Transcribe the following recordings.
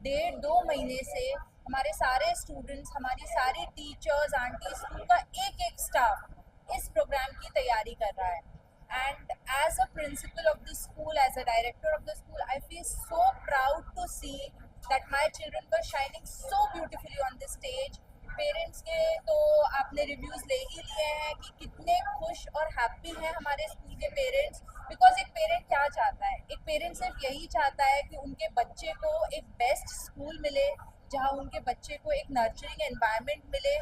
1.5-2 महीने से हमारे सारे स्टूडेंट्स, हमारी सारी टीचर्स, आंटी, स्कूल का एक एक स्टाफ इस प्रोग्राम की तैयारी कर रहा है. And as a principal of the school, as a director of the school, I feel so proud to see that my children were shining so beautifully on the stage. Parents के तो आपने reviews ले ही लिए हैं कि कितने खुश और हैप्पी हैं हमारे स्कूल के पेरेंट्स. बिकॉज एक पेरेंट क्या चाहता है? एक पेरेंट सिर्फ यही चाहता है कि उनके बच्चे को एक बेस्ट स्कूल मिले, जहाँ उनके बच्चे को एक नर्चरिंग एनवायरनमेंट मिले,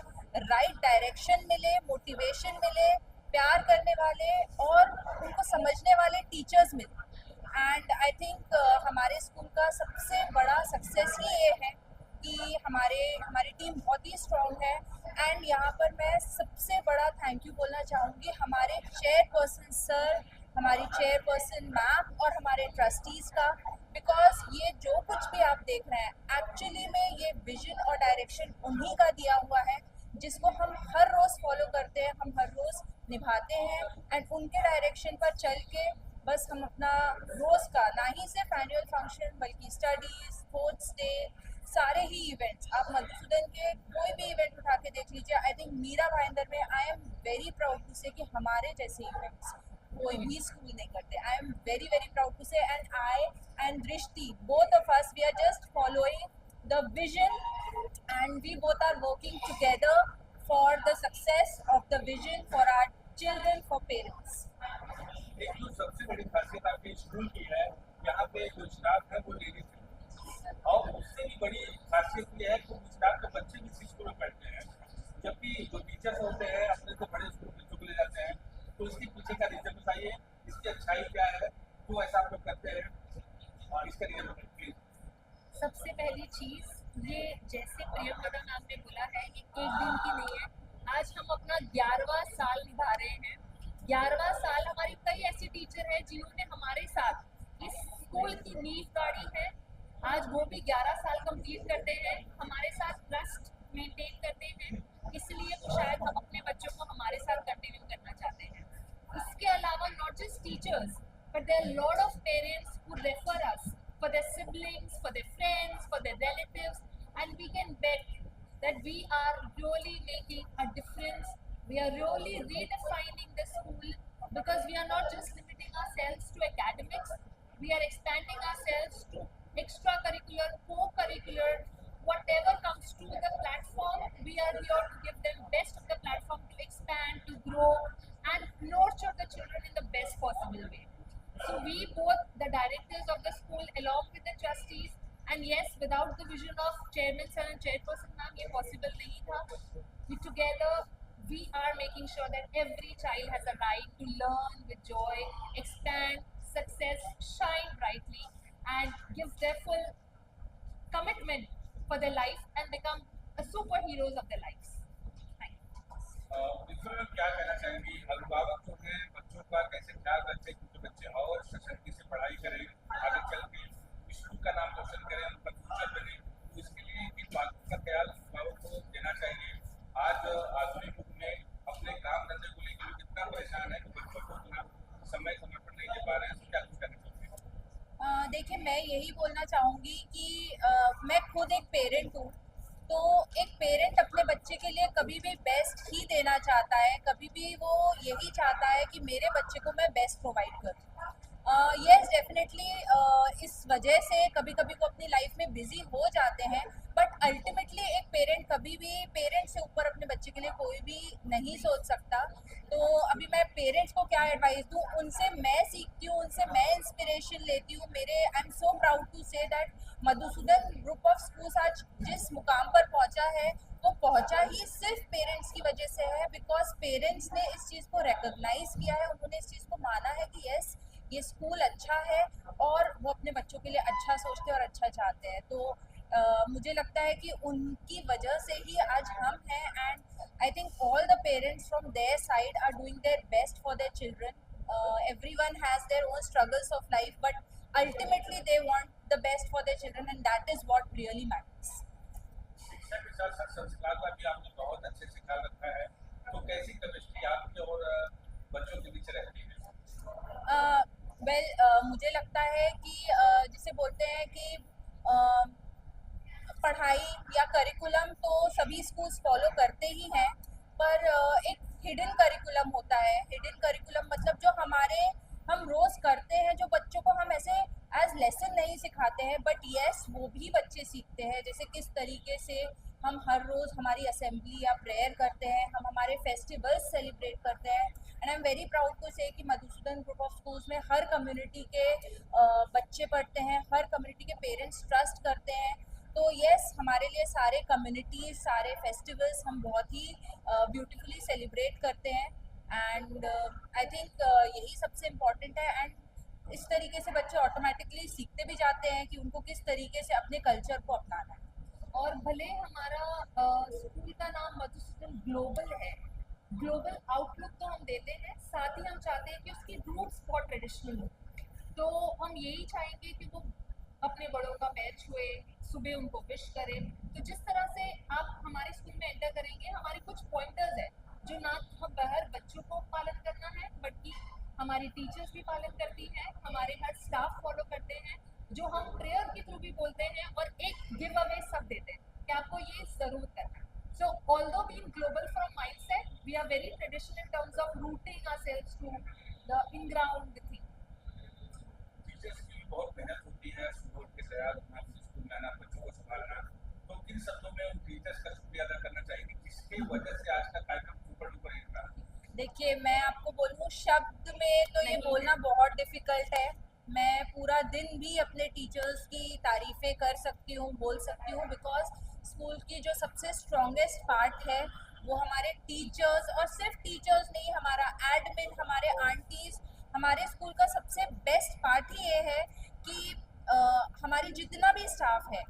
राइट डायरेक्शन मिले, मोटिवेशन मिले, प्यार करने वाले और उनको समझने वाले टीचर्स मिले. एंड आई थिंक हमारे स्कूल का सबसे बड़ा सक्सेस ही ये है कि हमारी टीम बहुत ही स्ट्रॉन्ग है. एंड यहाँ पर मैं सबसे बड़ा थैंक यू बोलना चाहूँगी हमारे चेयरपर्सन सर, हमारी चेयरपर्सन मैम और हमारे ट्रस्टीज़ का. बिकॉज ये जो कुछ भी आप देख रहे हैं एक्चुअली में ये विजन और डायरेक्शन उन्हीं का दिया हुआ है, जिसको हम हर रोज़ फॉलो करते हैं, हम हर रोज़ निभाते हैं. एंड उनके डायरेक्शन पर चल के बस हम अपना रोज़ का, ना ही सिर्फ एनुअल फंक्शन बल्कि स्टडीज़, स्पोर्ट्स डे, सारे ही इवेंट्स, आप मधुसूदन के कोई भी इवेंट उठा के देख लीजिए. आई थिंक मीरा भाईंदर में I am very proud to say कि हमारे जैसे इवेंट्स कोई भी स्कूल नहीं करते. I am very very proud to say. And I and Drishti, both of us, we are just following the vision and we both are working together for the success of the vision for our children, for parents. एक जो सबसे बड़ी खासियत आपके school की है, यहाँ पे जो स्टाफ है वो लेडीज है, और उससे भी बड़ी खासियत ये है कि स्टाफ के बच्चे भी इसी स्कूल में पढ़ते हैं, जबकि जो टीचर्स होते हैं अपने से बड़े स्कूल बच्चों को ले जाते हैं. तो इसके पीछे का रीजन बताइए, इसकी अच्छाई क्या है, क्यों ऐसा आप लोग करते हैं, और इसका रीजन बताइए प्लीज. सबसे पहली चीज़, ये जैसे प्रियंवदा मैम ने बोला है, ये एक दिन की नहीं है. आज हम अपना 11वां साल निभा रहे हैं. 11वां साल. हमारी कई ऐसी टीचर हैं जिन्होंने हमारे साथ इस स्कूल की नींव गाड़ी है. आज वो भी 11 साल कंप्लीट करते हैं, हमारे साथ ट्रस्ट मेंटेन करते हैं, इसलिए वो शायद हम अपने बच्चों को हमारे साथ कंटिन्यू करना चाहते हैं. इसके अलावा not just teachers but there are a lot of parents who refer us for their siblings, for their friends, for their relatives, and we can bet that we are really making a difference. We are really redefining the school because we are not just limiting ourselves to academics. We are expanding ourselves to extracurricular, co-curricular, whatever comes to the platform. We are here to give them best of the platform to expand, to grow, and nurture the children in the best possible way. So we both, the directors of the school, along with the trustees, and yes, without the vision of chairman sir and chairperson ma'am, ये possible नहीं था. We together, we are making sure that every child has a right to learn with joy, expand, success, shine brightly, and give their full commitment for their life and become a superheroes of their lives. Thank you. इसमें आप क्या कहना चाहेंगी, अभिभावक जो है बच्चों का कैसे ख्याल रखें कि बच्चे और सशक्ति से पढ़ाई करें, आगे चल के स्कूल का नाम रोशन करें, उनका फ्यूचर बने. तो इसके लिए किन बातों का ख्याल अभिभावक को देना चाहिए? आज आधुनिक युग में अपने काम धंधे को लेकर लोग इतना परेशान है कि बच्चों को उतना समय समय पर नहीं दे पा रहे हैं. तो क्या कुछ करना चाहते हैं? देखिए, मैं यही बोलना चाहूँगी कि मैं खुद एक पेरेंट हूँ. तो एक पेरेंट अपने बच्चे के लिए कभी भी बेस्ट ही देना चाहता है, कभी भी वो यही चाहता है कि मेरे बच्चे को मैं बेस्ट प्रोवाइड करूँ. येस, डेफिनेटली इस वजह से कभी कभी वो अपनी लाइफ में बिजी हो जाते हैं, बट अल्टीमेटली एक पेरेंट कभी भी पेरेंट से ऊपर अपने बच्चे के लिए कोई भी नहीं सोच सकता. तो अभी मैं पेरेंट्स को क्या एडवाइस दूँ, उनसे मैं सीखती हूँ, उनसे मैं इंस्पिरेशन लेती हूँ. I am so proud to say that Madhusudan group of schools आज जिस मुकाम पर पहुंचा है, वो पहुंचा ही सिर्फ पेरेंट्स की वजह से है. बिकॉज पेरेंट्स ने इस चीज़ को रिकॉग्नाइज किया है, उन्होंने इस चीज़ को माना है कि यस, ये स्कूल अच्छा है और वो अपने बच्चों के लिए अच्छा सोचते हैं और अच्छा चाहते हैं. तो मुझे लगता है कि उनकी वजह से ही आज हम हैं. And I think all the parents from their side are doing their best for their children. Everyone has their own struggles of life, but ultimately they want the best for their children, and that is what really matters. शिक्षा के साथ साथ संस्कार का भी आपने बहुत अच्छे से ख्याल रखा है. तो कैसी केमिस्ट्री आपके और बच्चों के बीच रहती है? मुझे लगता है कि जिसे बोलते हैं कि पढ़ाई या करिकुलम तो सभी स्कूल्स फॉलो करते ही हैं, पर एक हिडन करिकुलम होता है। हिडन करिकुलम मतलब जो हम रोज़ करते हैं, जो बच्चों को हम ऐसे एज लेसन नहीं सिखाते हैं, बट येस वो भी बच्चे सीखते हैं। जैसे किस तरीके से हम हर रोज़ हमारी असेंबली या प्रेयर करते हैं, हम हमारे फेस्टिवल्स सेलिब्रेट करते हैं। And I am very proud to say कि मधुसूदन ग्रुप ऑफ स्कूल्स में हर कम्युनिटी के बच्चे पढ़ते हैं, हर कम्युनिटी के पेरेंट्स ट्रस्ट करते हैं। तो येस, हमारे लिए सारे कम्युनिटीज, सारे फेस्टिवल्स हम बहुत ही ब्यूटीफुली सेलिब्रेट करते हैं। एंड आई थिंक यही सबसे इम्पॉर्टेंट है। एंड इस तरीके से बच्चे ऑटोमेटिकली सीखते भी जाते हैं कि उनको किस तरीके से अपने कल्चर को अपनाना है। और भले हमारा स्कूल का नाम मधुसूदन ग्लोबल है, ग्लोबल आउटलुक तो हम देते हैं, साथ ही हम चाहते हैं कि उसकी रूट्स बहुत ट्रेडिशनल हो। तो हम यही चाहेंगे कि वो अपने बड़ों का पैर छुए, सुबह उनको विश करें। तो जिस तरह से आप हमारे स्कूल में एंटर करेंगे, हमारे कुछ पॉइंटर्स हैं जो ना हम हर बच्चों को पालन करना है, बल्कि हमारी टीचर्स भी पालन करती हैं, हमारे हर स्टाफ फॉलो करते हैं, जो हम प्रेयर के थ्रू भी बोलते हैं, और एक गिव अवे सब देते हैं कि आपको ये जरूर करना है। So although being global from mindset, we are very traditional in terms of rooting ourselves to the in-ground thing. Teachers की बहुत मेहनत होती है, सुबह उठ के तैयार होना, फिर स्कूल में आना, बच्चों को संभालना। तो किन शब्दों में उन टीचर्स का शुक्रिया अदा करना चाहिए जिसकी वजह से आज का कार्यक्रम सुपर डुपर हिट रहा? देखिए, मैं आपको बोलूँ शब्द में तो ये बोलना बहुत डिफ़िकल्ट है। मैं पूरा दिन भी अपने टीचर्स की तारीफ़ें कर सकती हूँ, बोल सकती हूँ, बिकॉज़ स्कूल की जो सबसे स्ट्रॉन्गेस्ट पार्ट है वो हमारे टीचर्स, और सिर्फ टीचर्स नहीं, हमारा एडमिन, हमारे आंटीज़। हमारे स्कूल का सबसे बेस्ट पार्ट ही ये है कि हमारी जितना भी स्टाफ है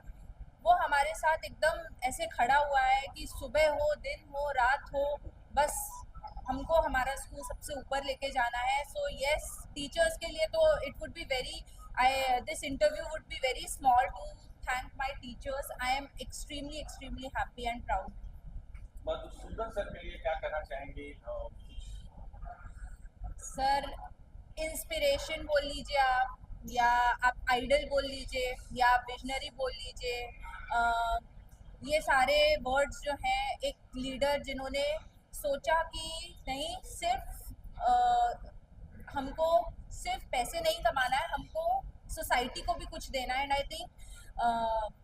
वो हमारे साथ एकदम ऐसे खड़ा हुआ है कि सुबह हो, दिन हो, रात हो, बस हमको हमारा स्कूल सबसे ऊपर लेके जाना है। सो येस, टीचर्स के लिए तो it would be very, this interview would be very small to thank my teachers. I am extremely happy and proud. Madhusudan sir के लिए क्या कहना चाहेंगे? सर, इंस्पिरेशन बोल लीजिए आप, या आप आइडल बोल लीजिए, या आप विजनरी बोल लीजिए। ये सारे वर्ड्स जो हैं, एक लीडर जिन्होंने सोचा कि नहीं, सिर्फ हमको सिर्फ पैसे नहीं कमाना है, हमको सोसाइटी को भी कुछ देना है। एंड आई थिंक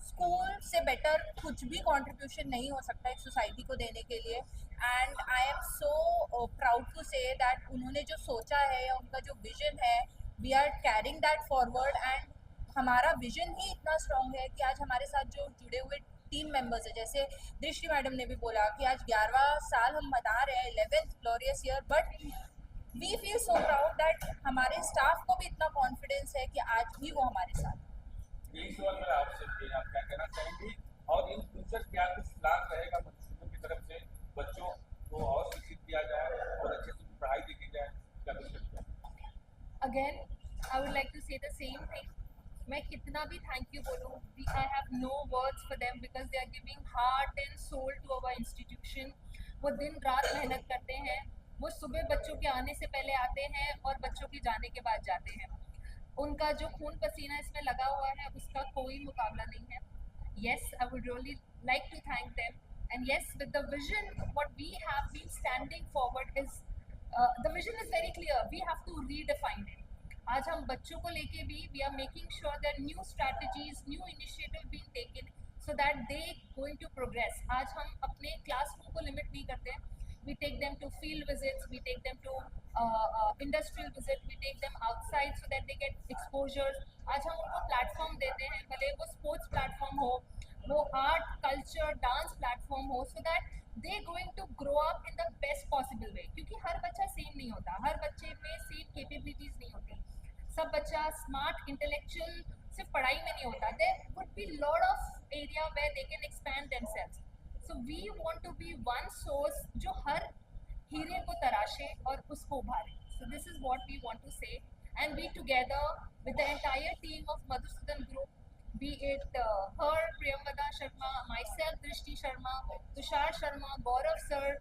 स्कूल से बेटर कुछ भी कंट्रीब्यूशन नहीं हो सकता एक सोसाइटी को देने के लिए। And I am so proud to say that उन्होंने जो सोचा है या उनका जो विजन है, we are carrying that forward. And हमारा विजन ही इतना स्ट्रॉन्ग है कि आज हमारे साथ जो जुड़े हुए टीम मेंबर्स है, जैसे दृष्टि मैडम ने भी बोला कि आज 11वां साल हम मना रहे हैं, 11th glorious year, but we feel so proud that हमारे स्टाफ को भी इतना कॉन्फिडेंस है कि आज भी वो हमारे साथ। यही सवाल मेरा आपसे भी, आप क्या कहना चाहेंगी? और इन फ्यूचर क्या कुछ प्लान रहेगा मधुसूदन की तरफ से, बच्चों को और शिक्षित किया जाए और अच्छे से पढ़ाई दी जाए, क्या कुछ करते हैं? Again, I would like to say the same thing. मैं कितना भी थैंक यू बोलूँ, I have no words for them because they are giving heart and soul to our institution. वो दिन रात मेहनत करते हैं, वो सुबह बच्चों के आने से पहले आते हैं और बच्चों के जाने के बाद जाते हैं। उनका जो खून पसीना इसमें लगा हुआ है, उसका कोई मुकाबला नहीं है। Yes, I would really like to thank them. And yes, with the vision, what we have been standing forward is, the vision is very clear. We have to redefine it. आज हम बच्चों को लेके भी we are making sure that new strategies, new initiative being taken so that they going to progress. आज हम अपने classroom को लिमिट नहीं करते हैं, we take them to field visits, we take them to industrial visit, we take them outside so that they get exposures. आज हम उनको प्लेटफॉर्म देते हैं, भले वो स्पोर्ट्स प्लेटफॉर्म हो, वो आर्ट, कल्चर, डांस प्लेटफॉर्म हो, so that they going to grow up in the best possible way. क्योंकि हर बच्चा सेम नहीं होता, हर बच्चे में सेम कैपेबिलिटीज नहीं होती। सब बच्चा स्मार्ट, इंटेलेक्चुअल सिर्फ पढ़ाई में नहीं होता। There would be lot of area where they can expand themselves. So we want to be one source जो हर हीरे को तराशे और उसको उभारे। So this is what we want to say, and we together with the entire team of Madhusudan group, be it her, Priyamvada Sharma, myself, Drishti Sharma, Tushar Sharma, Gaurav sir,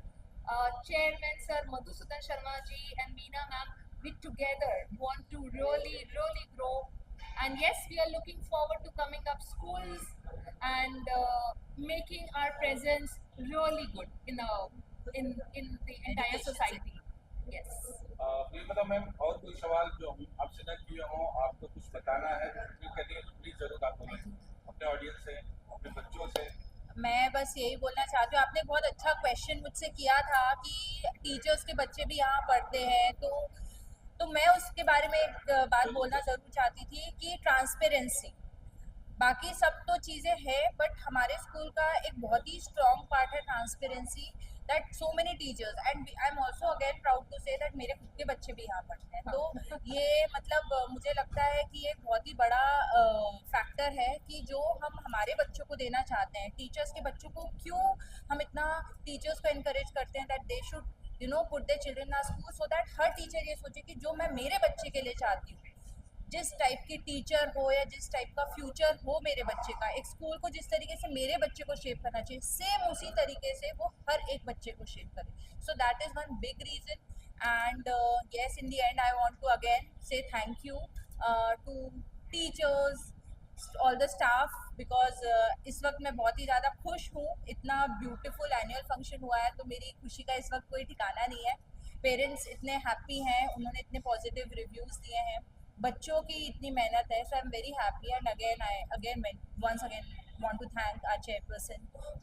Chairman sir, Madhusudan Sharma ji, and Meena ma'am, we together want to really grow And yes, we are looking forward to coming up schools and making our presence really good in the entire Education society. Yes. Priyanka ma'am, और कोई सवाल जो हम आपसे न किए हों, आपको कुछ बताना है तो करिए, प्लीज जरूर आप बोलें अपने ऑडियंस से, अपने बच्चों से। मैं बस यही बोलना चाहती हूँ, आपने बहुत अच्छा क्वेश्चन मुझसे किया था कि टीचर्स के बच्चे भी यहाँ पढ़ते हैं, तो मैं उसके बारे में एक बात बोलना ज़रूर चाहती थी कि ट्रांसपेरेंसी, बाकी सब तो चीज़ें हैं बट हमारे स्कूल का एक बहुत ही स्ट्रॉन्ग पार्ट है transparency, that so many teachers and I am also again proud to say that मेरे खुद के बच्चे भी यहाँ पढ़ते हैं। तो ये मतलब मुझे लगता है कि ये बहुत ही बड़ा फैक्टर है कि जो हम हमारे बच्चों को देना चाहते हैं, टीचर्स के बच्चों को क्यों हम इतना टीचर्स को इनकरेज करते हैं that they should put their children in school, so that her teacher ये सोचे कि जो मैं मेरे बच्चे के लिए चाहती हूँ, जिस टाइप की टीचर हो या जिस टाइप का फ्यूचर हो मेरे बच्चे का, एक स्कूल को जिस तरीके से मेरे बच्चे को शेप करना चाहिए, सेम उसी तरीके से वो हर एक बच्चे को शेप करे। So that is one big reason and yes, in the end I want to again say thank you to teachers, all the staff, because इस वक्त मैं बहुत ही ज़्यादा खुश हूँ। इतना ब्यूटीफुल एनुअल फंक्शन हुआ है तो मेरी खुशी का इस वक्त कोई ठिकाना नहीं है। पेरेंट्स इतने हैप्पी हैं, उन्होंने इतने पॉजिटिव रिव्यूज़ दिए हैं, बच्चों की इतनी मेहनत है, so I am very happy and again once again want to thank our chairperson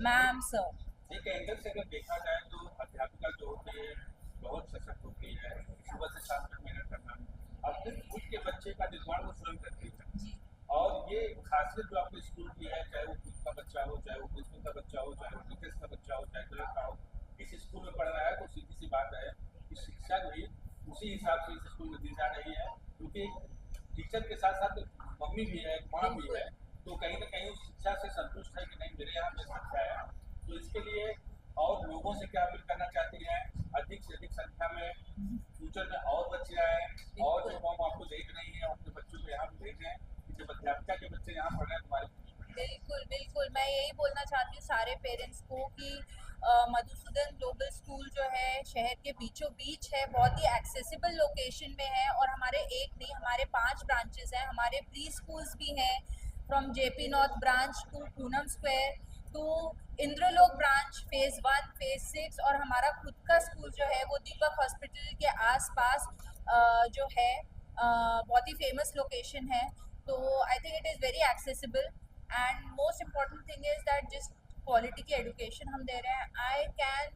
ma'am sir. एक एंगल से अगर देखा जाए तो अध्यापिका जो होती है बहुत सशक्त होती है, सुबह से शाम तक मेहनत करना, अपने खुद के बच्चे का निर्माण वो स्वयं करती है। जी और ये खासियत जो आपके स्कूल की है, चाहे वो खुद का बच्चा हो, चाहे वो प्रिंसिपल का बच्चा हो, चाहे वो टीचर्स का बच्चा हो, चाहे कलर का हो, इस स्कूल में पढ़ रहा है तो सीधी सी बात है कि शिक्षा जो है उसी हिसाब से इस स्कूल में दी जा रही है, क्योंकि टीचर के साथ साथ मम्मी भी है, माँ भी है, तो कहीं ना कहीं उस शिक्षा से संतुष्ट है कि नहीं मेरे यहाँ में शिक्षा है। तो इसके लिए और लोगों से क्या अपील करना चाहती हैं, अधिक से अधिक संख्या में फ्यूचर में और बच्चे आए, और जो मॉम आपको देख रही है अपने बच्चों को यहाँ भी भेजें, कि जब अध्यापिका के बच्चे यहाँ पढ़ रहे हैं तुम्हारे। बिल्कुल बिल्कुल, मैं यही बोलना चाहती हूँ सारे पेरेंट्स को कि मधुसूदन ग्लोबल स्कूल जो है शहर के बीचों बीच है, बहुत ही एक्सेसिबल लोकेशन में है, और हमारे एक नहीं हमारे 5 ब्रांचेस हैं। हमारे प्री स्कूल्स भी हैं, from JP north branch to Poonam square to Indralok branch phase 1 phase 6, और हमारा खुद का स्कूल जो है वो दीपक हॉस्पिटल के आसपास जो है बहुत ही फेमस लोकेशन है। तो I think it is very accessible and most important thing is that जिस क्वालिटी की एजुकेशन हम दे रहे हैं, I can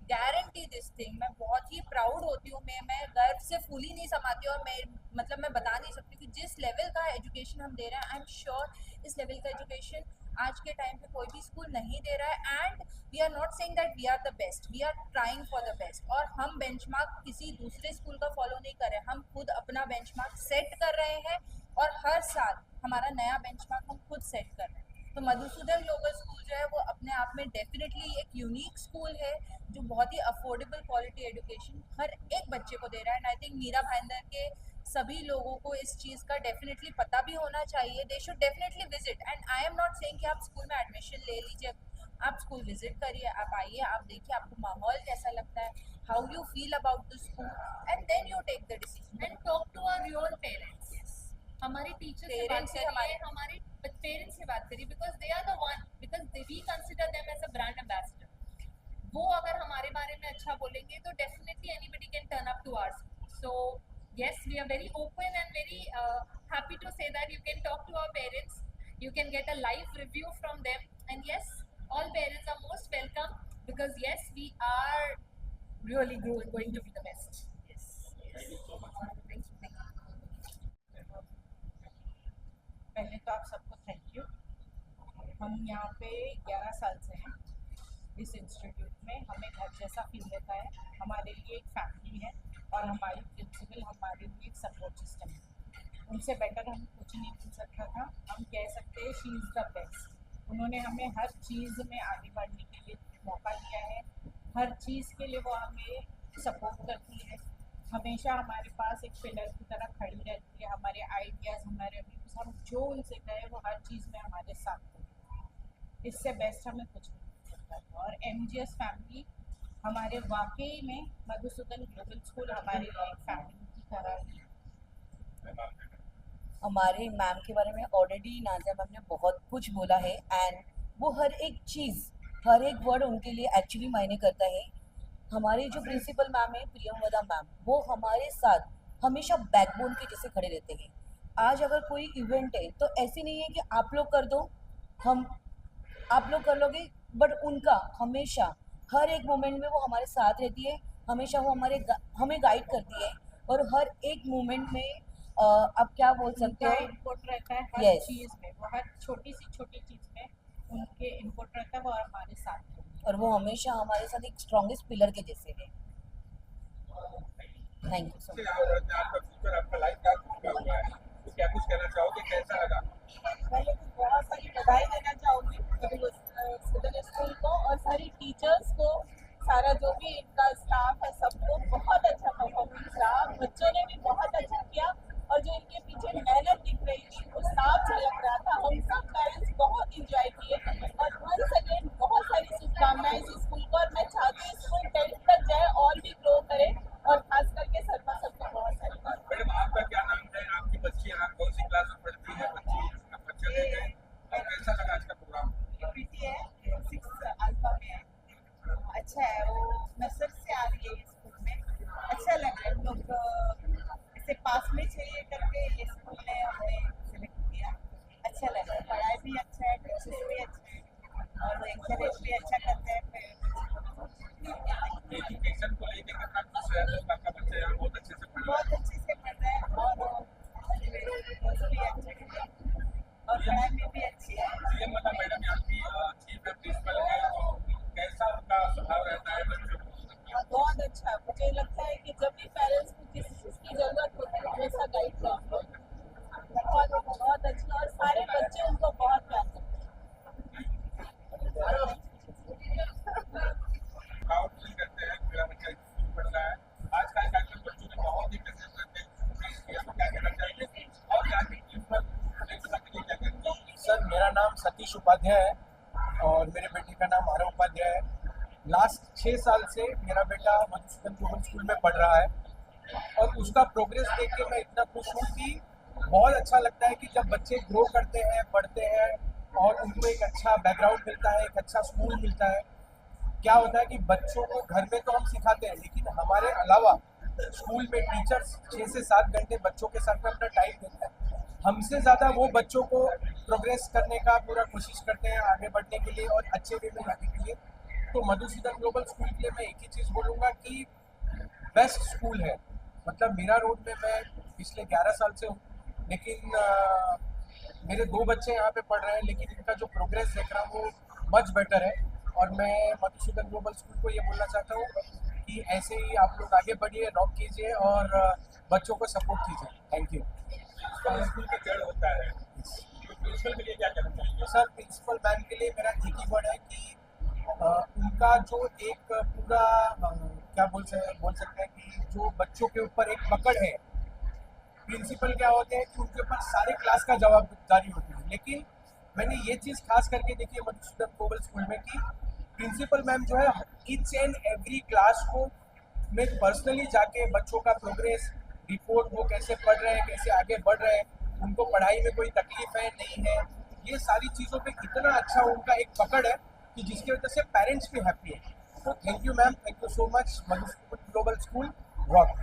guarantee this thing, मैं बहुत ही प्राउड होती हूँ, मैं गर्व से फूल ही नहीं समाती, और मैं बता नहीं सकती कि जिस लेवल का एजुकेशन हम दे रहे हैं, आई एम श्योर इस लेवल का एजुकेशन आज के टाइम पे कोई भी स्कूल नहीं दे रहा है। And we are not saying that we are the best, we are trying for the best, और हम बेंचमार्क किसी दूसरे स्कूल का फॉलो नहीं कर रहे हैं, हम खुद अपना बेंचमार्क सेट कर रहे हैं, और हर साल हमारा नया बेंचमार्क हम खुद सेट कर रहे हैं। तो मधुसूदन ग्लोबल स्कूल जो है वो अपने आप में डेफिनेटली एक यूनिक स्कूल है, जो बहुत ही अफोर्डेबल क्वालिटी एजुकेशन हर एक बच्चे को दे रहा है। And I think Mira Bhayandar के सभी लोगों को इस चीज़ का डेफिनेटली पता भी होना चाहिए, they should definitely visit. And I am not saying कि आप स्कूल में एडमिशन ले लीजिए, आप स्कूल विजिट करिए, आप आइए, आप देखिए आपको माहौल कैसा लगता है, how you feel about the school, and then you take the decision. And talk to our real parents. हमारे टीचर से बात Parents ही करिए, हमारे पेरेंट्स से बात करिए, because they are the one, because we consider them as a brand ambassador. वो अगर हमारे बारे में अच्छा बोलेंगे तो definitely anybody can turn up to our school. So yes, we are very open and very happy to say that you can talk to our parents, you can get a live review from them, and yes, all parents are most welcome, because yes, we are really going to be the best. Yes. Thank you so much. Thank you. पहले तो आप सबको thank you. हम यहाँ पे 11 साल से हैं इस इंस्टीट्यूट में, हमें घर जैसा फील देता है, हमारे लिए एक फैमिली है, और हमारी प्रिंसिपल हमारे लिए एक सपोर्ट सिस्टम है। उनसे बेटर हम कुछ नहीं बोल सकता था, हम कह सकते हैं शी इज़ द बेस्ट। उन्होंने हमें हर चीज़ में आगे बढ़ने के लिए मौका दिया है, हर चीज़ के लिए वो हमें सपोर्ट करती है, हमेशा हमारे पास एक पिलर की तरह खड़ी रहती है। हमारे आइडियाज़, हमारे व्यूज़, हम जो उनसे कहें वो हर चीज़ में हमारे साथ होती है। इससे बेस्ट हमें कुछ नहीं मिल सकता था। और MGS फैमिली हमारे वाकई में, मधुसूदन ग्लोबल स्कूल हमारे लिए एक फैमिली की तरह ही है। हमारे मैम के बारे में ऑलरेडी नाज़िया मैम ने बहुत कुछ बोला है एंड वो हर एक चीज़, हर एक वर्ड उनके लिए एक्चुअली मायने करता है। हमारे जो प्रिंसिपल मैम है प्रियंवदा मैम, वो हमारे साथ हमेशा बैकबोन के जैसे खड़े रहते हैं। आज अगर कोई इवेंट है तो ऐसे नहीं है कि आप लोग कर दो, हम आप लोग कर लोगे, बट उनका हमेशा हर एक मोमेंट में वो हमारे साथ रहती है, हमेशा वो हमें गाइड करती है और हर एक मोमेंट में आप क्या बोल सकते उनका हो, इनपुट रहता है हर Yes. चीज़ में, वो हर छोटी चीज़ में उनके इनपुट रहता है, वो हमारे साथ है। और वो हमेशा हमारे साथ एक स्ट्रॉन्गेस्ट पिलर के जैसे है। Thank you so much. आपका फ्यूचर, आपका लाइफ का हुआ है, तो क्या कुछ कहना चाहोगे, कैसा लगा? पहले तो बहुत सारी बधाई देना चाहूँगी सिडन स्कूल को और सारी टीचर्स को, सारा जो भी इनका स्टाफ है सबको बहुत अच्छा परफॉर्मेंस रहा। बच्चों ने भी बहुत अच्छा किया और जो इनके पीछे मेहनत दिख रही थी वो साफ झलक रहा था। हम सब पेरेंट्स बहुत इंजॉय किए और वंस अगेन बहुत सारी शुभकामनाएं इस स्कूल को, और मैं चाहती हूँ स्कूल 10th तक जाए और भी ग्रो करे और खास करके सरमा सबको बहुत सारी मैडम, आपका क्या नाम है? आपकी बच्ची यहाँ कौन सी क्लास में पढ़ती है? बच्चे ले गए और कैसा लगा आज का प्रोग्राम? प्रीति है, 6 अल्फा में है। अच्छा है, वो नर्सरी से आ रही है स्कूल में। अच्छा लग रहा है, लोग ऐसे पास में चाहिए करके ये स्कूल ने हमने सेलेक्ट किया। अच्छा लग रहा है, पढ़ाई भी अच्छा है, टीचर्स भी अच्छे हैं और एंकरेज भी अच्छा करते हैं। एजुकेशन को लेकर कितना खुश है आपका बच्चा? यहाँ बहुत अच्छे से पढ़ रहा बहुत अच्छे से पढ़ रहा है और कोर्स भी अच्छे हैं और पढ़ाई में भी अच्छी है। है। मतलब मैडम यहाँ की चीफ प्रिंसिपल है, तो कैसा उनका स्वभाव रहता है बच्चों को? बहुत अच्छा है। मुझे लगता है कि जब भी पेरेंट्स को किसी चीज़ की जरूरत होती है हमेशा गाइड करते हैं। बहुत अच्छा, और सारे बच्चे उनको बहुत प्यार करते हैं। प्राउड फील करते हैं मेरा बच्चा स्कूल पढ़ रहा है। आज का कार्यक्रम बच्चों ने बहुत ही पसंद करते हैं, तो क्या कहना चाहिए और आगे क्या कहना चाहिए? सर, मेरा नाम सतीश उपाध्याय है और मेरे बेटे का नाम आरव उपाध्याय है। लास्ट 6 साल से मेरा बेटा मधुसूदन ग्लोबल स्कूल में पढ़ रहा है और उसका प्रोग्रेस देख के मैं इतना खुश हूँ कि बहुत अच्छा लगता है कि जब बच्चे ग्रो करते हैं, पढ़ते हैं और उनको एक अच्छा बैकग्राउंड मिलता है, एक अच्छा स्कूल मिलता है। क्या होता है कि बच्चों को घर में तो हम सिखाते हैं, लेकिन हमारे अलावा स्कूल में टीचर्स 6 से 7 घंटे बच्चों के साथ में अपना टाइम देते हैं। हमसे ज़्यादा वो बच्चों को प्रोग्रेस करने का पूरा कोशिश करते हैं, आगे बढ़ने के लिए और अच्छे वे में जाने के लिए। तो मधुसूदन ग्लोबल स्कूल के लिए मैं एक ही चीज़ बोलूँगा कि बेस्ट स्कूल है। मतलब मीरा रोड में मैं पिछले 11 साल से हूँ, लेकिन मेरे 2 बच्चे यहाँ पे पढ़ रहे हैं, लेकिन इनका जो प्रोग्रेस देख रहा हूँ वो मच बेटर है। और मैं मधुसूदन ग्लोबल स्कूल को ये बोलना चाहता हूँ कि ऐसे ही आप लोग आगे बढ़िए, रॉक कीजिए और बच्चों को सपोर्ट कीजिए। Thank you. स्कूल की जड़ होता है, तो प्रिंसिपल के लिए क्या कहना चाहिए? सर, प्रिंसिपल मैम के लिए मेरा एक ही वर्ड है कि उनका जो एक पूरा क्या बोल सकते हैं कि जो बच्चों के ऊपर एक पकड़ है। प्रिंसिपल क्या होते हैं कि उनके ऊपर सारे क्लास का जवाबदारी होती है, लेकिन मैंने ये चीज़ खास करके देखी है मधुसूदन ग्लोबल स्कूल में कि प्रिंसिपल मैम जो है ईच एंड एवरी क्लास को में पर्सनली जाके बच्चों का प्रोग्रेस रिपोर्ट, वो कैसे पढ़ रहे हैं, कैसे आगे बढ़ रहे हैं, उनको पढ़ाई में कोई तकलीफ है नहीं है, ये सारी चीज़ों पे कितना अच्छा उनका एक पकड़ है कि जिसकी वजह से पेरेंट्स भी हैप्पी है। तो thank you ma'am, thank you so much. Madhusudan global school rock.